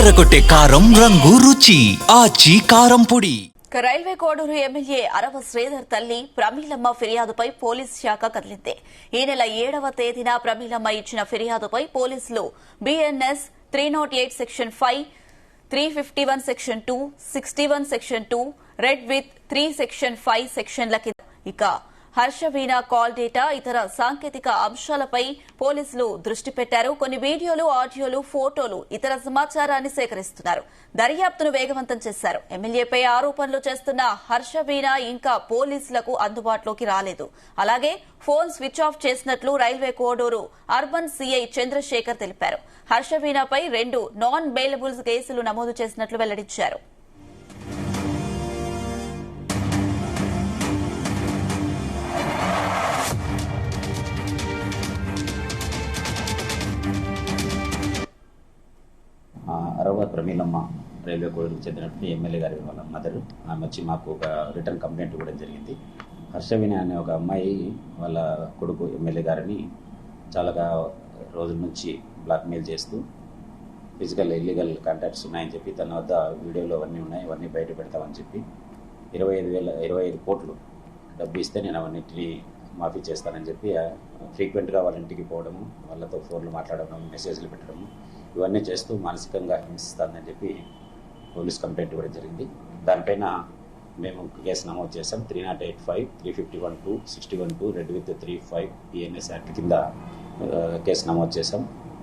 అదరగొట్టే కారం రంగు రుచి ఆచి కారం పొడి. రైల్వే కోడూరు ఎమ్మెల్యే అరవ శ్రీధర్ తల్లి ప్రమీలమ్మ ఫిర్యాదుపై పోలీస్ శాఖ కదిలింది. ఈ నెల 7వ తేదీన ప్రమీలమ్మ ఇచ్చిన ఫిర్యాదుపై పోలీసులు BNS 308 section 5, 351 section 2, 61 section 2, red with 3 section 5 సెక్షన్ల కింద ఇక హర్షవీణ కాల్ డేటా ఇతర సాంకేతిక అంశాలపై పోలీసులు దృష్టి పెట్టారు. కొన్ని వీడియోలు, ఆడియోలు, ఫోటోలు, ఇతర సమాచారాన్ని సేకరిస్తున్నారు. దర్యాప్తును వేగవంతం చేశారు. ఎమ్మెల్యేపై ఆరోపణలు చేస్తున్న హర్షవీణ ఇంకా పోలీసులకు అందుబాటులోకి రాలేదు. అలాగే ఫోన్ స్విచ్ ఆఫ్ చేసినట్లు railway Koduru urban CI Chandrashekar తెలిపారు. హర్షవీణపై 2 నాన్ బెయిలబుల్ కేసులు నమోదు చేసినట్లు వెల్లడించారు. అరవ ప్రమీలమ్మ రైల్వే కోడూరుకు చెందినటువంటి ఎమ్మెల్యే గారి వాళ్ళ మదర్. ఆమె వచ్చి మాకు ఒక రిటర్న్ కంప్లైంట్ ఇవ్వడం జరిగింది. హర్షవీణ అనే ఒక అమ్మాయి వాళ్ళ కొడుకు ఎమ్మెల్యే గారిని చాలా రోజుల నుంచి బ్లాక్మెయిల్ చేస్తూ ఫిజికల్ ఇల్లీగల్ కాంటాక్ట్స్ ఉన్నాయని చెప్పి తన వద్ద వీడియోలు అవన్నీ ఉన్నాయి, అవన్నీ బయట పెడతామని చెప్పి 25 కోట్లు డబ్బు ఇస్తే నేను అవన్నిటిని మాఫీ చేస్తానని చెప్పి ఫ్రీక్వెంట్గా వాళ్ళ ఇంటికి పోవడము, వాళ్ళతో ఫోన్లు మాట్లాడడం, మెసేజ్లు పెట్టడము ఇవన్నీ చేస్తూ మానసికంగా హింసిస్తానని చెప్పి పోలీస్ కంప్లైంట్ ఇవ్వడం జరిగింది. దానిపైన మేము కేసు నమోదు చేశాం. 308(5), 351(2), 61(2), రెడ్ విత్ 35 BNS యాక్ట్ కింద కేసు నమోదు చేశాం.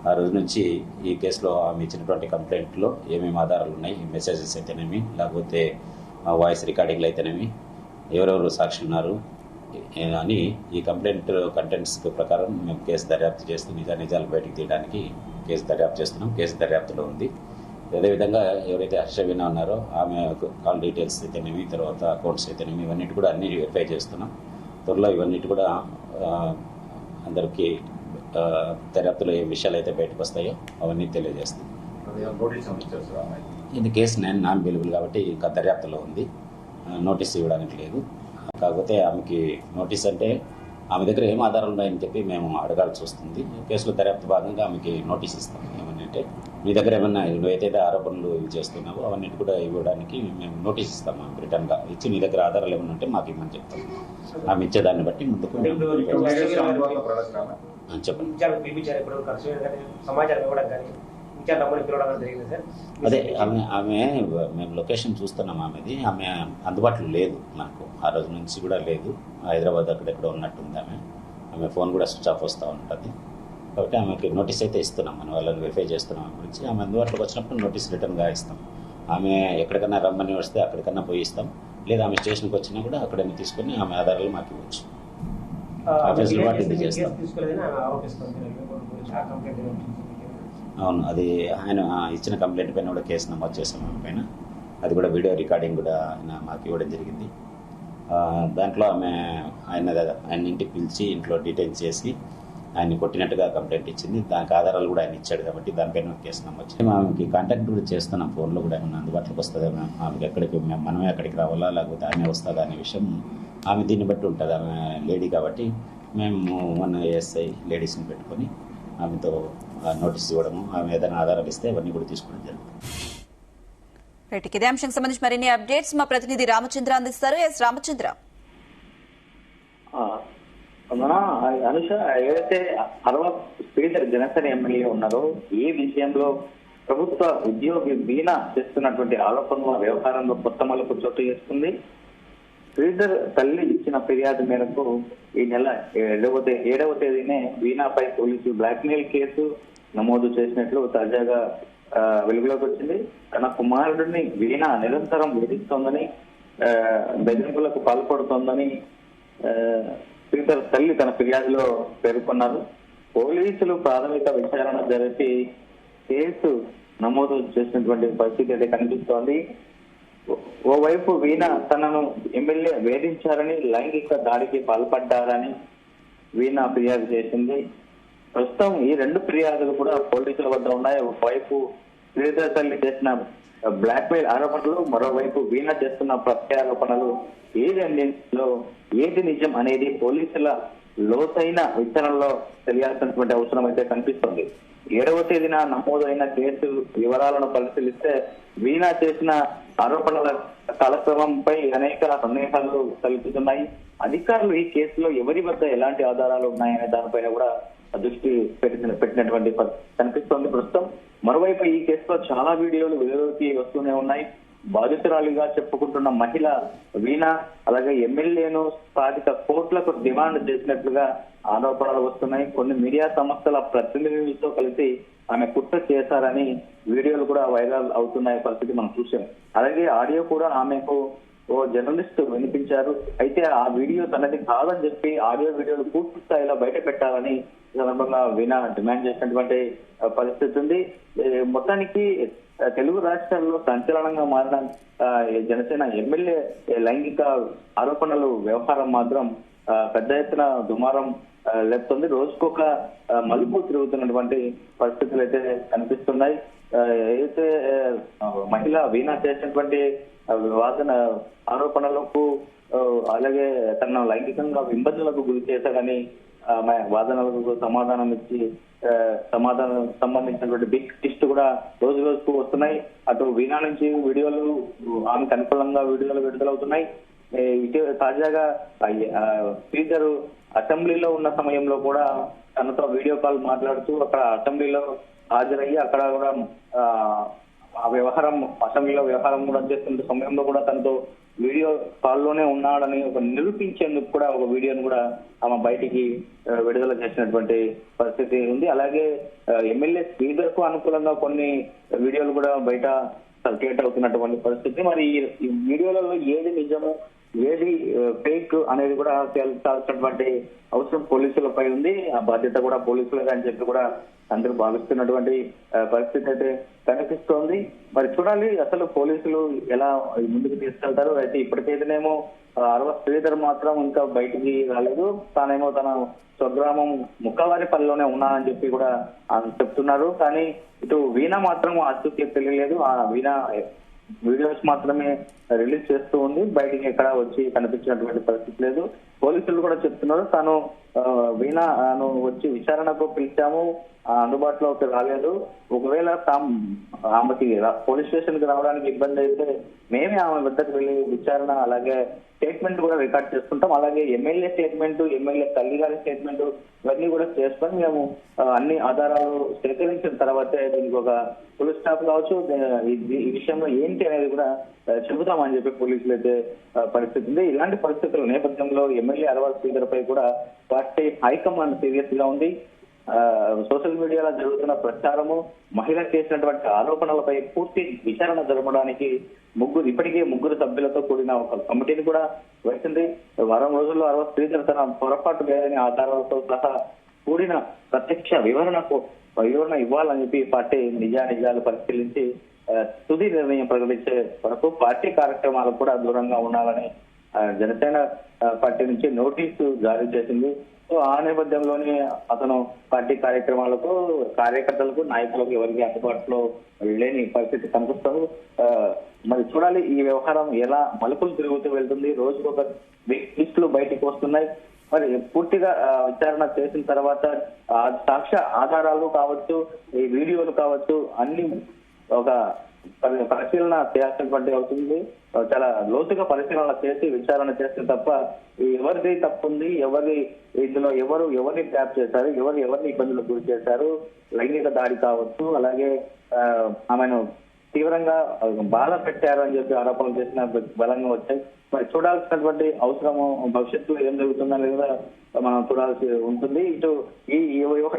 ఆ రోజు నుంచి ఈ కేసులో ఆమె ఇచ్చినటువంటి కంప్లైంట్లో ఏమేమి ఆధారాలు ఉన్నాయి, మెసేజెస్ అయితేనేమి, లేకపోతే వాయిస్ రికార్డింగ్లు అయితేనేమి, ఎవరెవరు సాక్షి ఉన్నారు అని ఈ కంప్లైంట్ కంటెంట్స్ ప్రకారం మేము కేసు దర్యాప్తు చేస్తూ నిజాలు బయటకు తీయడానికి కేసు దర్యాప్తు చేస్తున్నాం. కేసు దర్యాప్తులో ఉంది. అదేవిధంగా ఎవరైతే హర్షవీణ ఉన్నారో ఆమె కాల్ డీటెయిల్స్ అయితేనేమి, తర్వాత అకౌంట్స్ అయితేనేమి, ఇవన్నిటి కూడా అన్ని వెరిఫై చేస్తున్నాం. త్వరలో ఇవన్నిటి కూడా అందరికీ దర్యాప్తులో ఏ విషయాలు అయితే బయటకు వస్తాయో అవన్నీ తెలియజేస్తాం. ఇది కేసు నాన్ బెయిలబుల్ కాబట్టి ఇంకా దర్యాప్తులో ఉంది. నోటీస్ ఇవ్వడానికి లేదు. కాకపోతే ఆమెకి నోటీస్ అంటే ఆమె దగ్గర ఏం ఆధారాలు ఉన్నాయని చెప్పి మేము అడగాల్సి వస్తుంది. కేసులో దర్యాప్తు భాగంగా ఆమెకి నోటీస్ ఇస్తాం. ఏమనంటే మీ దగ్గర ఏమన్నా నువ్వైతే ఆరోపణలు ఇవి చేస్తున్నావో అవన్నీ కూడా ఇవ్వడానికి మేము నోటీస్ ఇస్తాం. ఆమెకు రిటర్న్గా ఇచ్చి నీ దగ్గర ఆధారాలు ఏమన్నా ఉంటే మాకు ఇవ్వమని చెప్తాం. ఆమె ఇచ్చేదాన్ని బట్టి ముందుకు చెప్పండి. అదే ఆమె మేము లొకేషన్ చూస్తున్నాం. ఆమె అందుబాటులో లేదు. మనకు ఆ రోజు నుంచి కూడా లేదు. హైదరాబాద్ అక్కడెక్కడ ఉన్నట్టుంది. ఆమె ఫోన్ కూడా స్విచ్ ఆఫ్ వస్తూ ఉంటుంది. కాబట్టి ఆమెకి నోటీస్ అయితే ఇస్తున్నాం. మన వాళ్ళని వెరిఫై చేస్తున్నాం. ఆమె గురించి ఆమె అందుబాటులోకి వచ్చినప్పుడు నోటీస్ రిటర్న్గా ఇస్తాం. ఆమె ఎక్కడికన్నా రమ్మని వస్తే అక్కడికన్నా పోయి ఇస్తాం. లేదా ఆమె స్టేషన్కి వచ్చినా కూడా అక్కడన్నీ తీసుకొని ఆమె ఆధారాలు మాకు ఇవ్వచ్చు. ఆఫీసులో వాటి ఇది చేస్తాం. అవును, అది ఆయన ఇచ్చిన కంప్లైంట్ పైన కూడా కేసు నమోదు చేసాం. ఆమె పైన అది కూడా వీడియో రికార్డింగ్ కూడా మాకు ఇవ్వడం జరిగింది. దాంట్లో ఆయన ఇంటికి పిలిచి ఇంట్లో డీటెయిన్ చేసి ఆయన్ని కొట్టినట్టుగా కంప్లైంట్ ఇచ్చింది. దానికి ఆధారాలు కూడా ఆయన ఇచ్చాడు కాబట్టి దానిపైన కేసు నమోదు చేసి ఆమెకి కాంటాక్ట్ కూడా చేస్తున్నాం. ఫోన్లో కూడా ఏమన్నా అందుబాటులోకి వస్తుందా, ఆమెకి ఎక్కడికి మనమే అక్కడికి రావాలా లేకపోతే ఆమె వస్తుందా అనే విషయం ఆమె దీన్ని బట్టి ఉంటుంది. ఆమె లేడీ కాబట్టి మేము మన ASI లేడీస్ని పెట్టుకొని ఆమెతో నోటీస్ ఇవ్వడము, ఆమె ఏదైనా ఆధారాలు ఇస్తే అవన్నీ కూడా తీసుకోవడం జరుగుతుంది. ఇదే అంశానికి సంబంధించి మరిన్ని అప్డేట్స్ మా ప్రతినిధి రామచంద్ర అందిస్తారు. రామచంద్ర, అనుష, ఏదైతే అరవ శ్రీధర్ జనసేన ఎమ్మెల్యే ఉన్నారో ఈ విషయంలో ప్రభుత్వ ఉద్యోగి వీణ చేస్తున్నటువంటి ఆరోపణల వ్యవహారంలో కొత్త మలుపు చోటు చేసుకుంది. శ్రీధర్ తల్లి ఇచ్చిన ఫిర్యాదు మేరకు ఈ నెల 7వ తేదీనే వీణాపై పోలీసులు బ్లాక్మెయిల్ కేసు నమోదు చేసినట్లు తాజాగా వెలుగులోకి వచ్చింది. తన కుమారుడిని వీణ నిరంతరం వేధిస్తోందని, బెదిరింపులకు పాల్పడుతోందని శ్రీధర్ తల్లి తన ఫిర్యాదులో పేర్కొన్నారు. పోలీసులు ప్రాథమిక విచారణ జరిపి కేసు నమోదు చేసినటువంటి పరిస్థితి అయితే కనిపిస్తోంది. ఓవైపు వీణ తనను ఎమ్మెల్యే వేధించారని, లైంగిక దాడికి పాల్పడ్డారని వీణ ఫిర్యాదు చేసింది. ప్రస్తుతం ఈ 2 ఫిర్యాదులు కూడా పోలీసుల వద్ద ఉన్నాయి. ఒకవైపు శ్రీధర్ తల్లి చేసిన బ్లాక్మెయిల్ ఆరోపణలు, మరోవైపు వీణ చేస్తున్న ప్రత్యారోపణలు. ఈ రెండింటిలో ఏది నిజం అనేది పోలీసుల లోతైన విచారణలో తెలియాల్సినటువంటి అవసరం అయితే కనిపిస్తుంది. 7వ తేదీన నమోదైన కేసు వివరాలను పరిశీలిస్తే వీణా చేసిన ఆరోపణల కాలక్రమంపై అనేక సందేహాలు కలుగుతున్నాయి. అధికారులు ఈ కేసులో ఎవరి వద్ద ఎలాంటి ఆధారాలు ఉన్నాయనే దానిపైన కూడా దృష్టి పెట్టినటువంటి కనిపిస్తోంది ప్రస్తుతం. మరోవైపు ఈ కేసులో చాలా వీడియోలు వెలుగులోకి వస్తూనే ఉన్నాయి. బాధితురాలిగా చెప్పుకుంటున్న మహిళ వీణ అలాగే ఎమ్మెల్యేను 25 కోట్లకు డిమాండ్ చేసినట్లుగా ఆరోపణలు వస్తున్నాయి. కొన్ని మీడియా సంస్థల ప్రతినిధులతో కలిసి ఆమె కుట్ర చేశారని వీడియోలు కూడా వైరల్ అవుతున్న పరిస్థితి మనం చూసాం. అలాగే ఆడియో కూడా ఆమెకు ఓ జర్నలిస్ట్ వినిపించారు. అయితే ఆ వీడియో తనది కాదని చెప్పి ఆడియో వీడియోలు పూర్తి స్థాయిలో బయట పెట్టాలని ఈ సందర్భంగా వీణ డిమాండ్ చేసినటువంటి పరిస్థితి ఉంది. మొత్తానికి తెలుగు రాష్ట్రాల్లో సంచలనంగా మారిన జనసేన ఎమ్మెల్యే లైంగిక ఆరోపణలు వ్యవహారం మాత్రం పెద్ద ఎత్తున దుమారం లేపుతుంది. రోజుకొక మలుపు తిరుగుతున్నటువంటి పరిస్థితులు అయితే కనిపిస్తున్నాయి. అయితే మహిళ వీణ చేసినటువంటి వాదన ఆరోపణలకు అలాగే తన లైంగికంగా ఇబ్బందులకు గురి చేశాడని ఆమె వాదనలకు సమాధానం ఇచ్చి సంబంధించినటువంటి బిగ్ లిస్ట్ కూడా రోజు రోజుకు వస్తున్నాయి. అటు వీణా నుంచి వీడియోలు ఆమెకు అనుకూలంగా వీడియోలు విడుదలవుతున్నాయి. తాజాగా స్పీకర్ అసెంబ్లీలో ఉన్న సమయంలో కూడా తనతో వీడియో కాల్ మాట్లాడుతూ అక్కడ అసెంబ్లీలో హాజరయ్యి అక్కడ కూడా ఆ వ్యవహారం అసెంబ్లీలో వ్యవహారం కూడా చేస్తున్న సమయంలో కూడా తనతో వీడియో కాల్లోనే ఉన్నాడని ఒక నిరూపించేందుకు కూడా ఒక వీడియోను కూడా ఆమె బయటికి విడుదల చేసినటువంటి పరిస్థితి ఉంది. అలాగే ఎమ్మెల్యే శ్రీధర్ కు అనుకూలంగా కొన్ని వీడియోలు కూడా బయట సర్క్యులేట్ అవుతున్నటువంటి పరిస్థితి. మరి ఈ వీడియోలలో ఏది నిజము ఏది ఫేక్ అనేది కూడా తేల్చాల్సినటువంటి అవసరం పోలీసులపై ఉంది. ఆ బాధ్యత కూడా పోలీసులుగా అని చెప్పి కూడా అందరూ భావిస్తున్నటువంటి పరిస్థితి అయితే కనిపిస్తోంది. మరి చూడాలి అసలు పోలీసులు ఎలా ముందుకు తీసుకెళ్తారు. అయితే ఇప్పటికైతేనేమో అరవ శ్రీధర్ మాత్రం ఇంకా బయటికి రాలేదు. తానేమో తన స్వగ్రామం ముక్కవారిపల్లిలోనే ఉన్నానని చెప్పి కూడా చెప్తున్నారు. కానీ ఇటు వీణ మాత్రం ఆచూకీ తెలియలేదు. ఆ వీణ వీడియోస్ మాత్రమే రిలీజ్ చేస్తూ ఉంది. బయటికి ఎక్కడ వచ్చి కనిపించినటువంటి పరిస్థితి లేదు. పోలీసులు కూడా చెప్తున్నారు తాను వీణను వచ్చి విచారణకు పిలిచాము, అందుబాటులోకి రాలేదు. ఒకవేళ ఆమెకి పోలీస్ స్టేషన్ కి రావడానికి ఇబ్బంది అయితే మేమే ఆమె వద్దకు వెళ్ళి విచారణ అలాగే స్టేట్మెంట్ కూడా రికార్డ్ చేసుకుంటాం. అలాగే ఎమ్మెల్యే స్టేట్మెంట్ ఎమ్మెల్యే తల్లి గారి స్టేట్మెంట్ ఇవన్నీ కూడా చేసుకొని మేము అన్ని ఆధారాలు సేకరించిన తర్వాతే దీనికి ఒక ఫుల్ స్టాప్ కావచ్చు ఈ విషయంలో ఏంటి అనేది కూడా చెబుతామని చెప్పి పోలీసులు అయితే పరిస్థితి ఉంది. ఇలాంటి పరిస్థితుల నేపథ్యంలో ఎమ్మెల్యే అరవ శ్రీధర్ పై కూడా పార్టీ హైకమాండ్ సీరియస్ గా ఉంది. సోషల్ మీడియాలో జరుగుతున్న ప్రచారము మహిళ చేసినటువంటి ఆరోపణలపై పూర్తి విచారణ జరపడానికి ఇప్పటికే ముగ్గురు సభ్యులతో కూడిన ఒక కమిటీని కూడా వేసింది. వారం రోజుల్లో అరవ శ్రీధర్ తన పొరపాటు లేదని ఆధారాలతో సహా కూడిన ప్రత్యక్ష వివరణ ఇవ్వాలని చెప్పి పార్టీ నిజాలు పరిశీలించి తుది నిర్ణయం ప్రకటించే వరకు పార్టీ కార్యక్రమాలకు కూడా దూరంగా ఉండాలని జనసేన పార్టీ నుంచి నోటీసు జారీ చేసింది. సో ఆ నేపథ్యంలోనే అతను పార్టీ కార్యక్రమాలకు కార్యకర్తలకు నాయకులకు ఎవరికి అందుబాటులో లేని పరిస్థితి కనిపిస్తుంది. మరి చూడాలి ఈ వ్యవహారం ఎలా మలుపులు తిరుగుతూ వెళ్తుంది. రోజుకొక లిస్టులు బయటకు వస్తున్నాయి. మరి పూర్తిగా విచారణ చేసిన తర్వాత సాక్ష్య ఆధారాలు కావచ్చు ఈ వీడియోలు కావచ్చు అన్ని ఒక పరిశీలన చేయాల్సినటువంటి అవుతుంది. చాలా లోతుగా పరిశీలన చేసి విచారణ చేస్తే తప్ప ఎవరిది తప్పుంది ఇందులో ఎవరిని ట్యాప్ చేశారు ఎవరిని ఇబ్బందులకు గురి చేశారు లైంగిక దాడి కావచ్చు అలాగే ఆమెను తీవ్రంగా బాధ పెట్టారు అని చెప్పి ఆరోపణలు చేసిన బలంగా వచ్చాయి. మరి చూడాల్సినటువంటి అవసరము భవిష్యత్తులో ఏం జరుగుతుందా లేదా మనం చూడాల్సి ఉంటుంది. ఇటు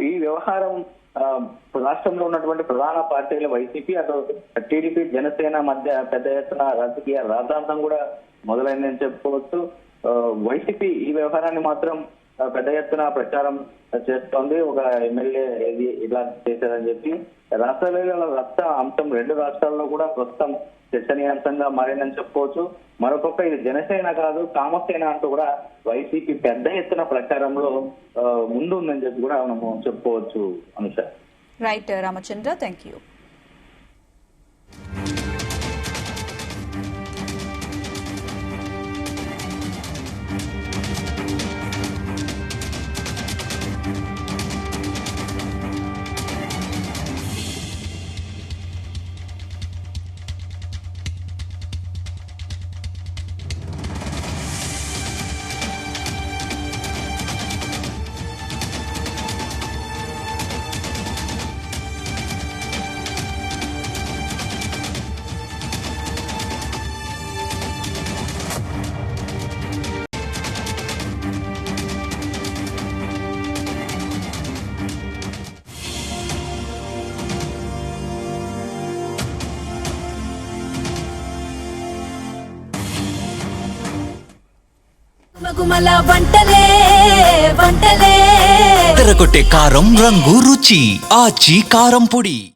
ఈ వ్యవహారం రాష్ట్రంలో ఉన్నటువంటి ప్రధాన పార్టీల వైసీపీ అటు టీడీపీ జనసేన మధ్య పెద్ద ఎత్తున రాజకీయ రాద్ధాంతం కూడా మొదలైందని చెప్పుకోవచ్చు. వైసీపీ ఈ వ్యవహారాన్ని మాత్రం పెద్ద ఎత్తున ప్రచారం చేస్తోంది. ఒక ఎమ్మెల్యే ఇలా చేశారని చెప్పి రాష్ట్రాల రక్త అంశం 2 రాష్ట్రాల్లో కూడా ప్రస్తుతం చర్చనీయాంశంగా మారిందని చెప్పుకోవచ్చు. మరొక ఇది జనసేన కాదు కామసేన అంటూ కూడా వైసీపీ పెద్ద ఎత్తున ప్రచారంలో ముందు ఉందని చెప్పి కూడా మనము చెప్పుకోవచ్చు. Anusha. Right Ramachandra, thank you. దిగుమల వంటలే వంటలే తెరకొట్టే కారం రంగు రుచి ఆచి కారం పొడి.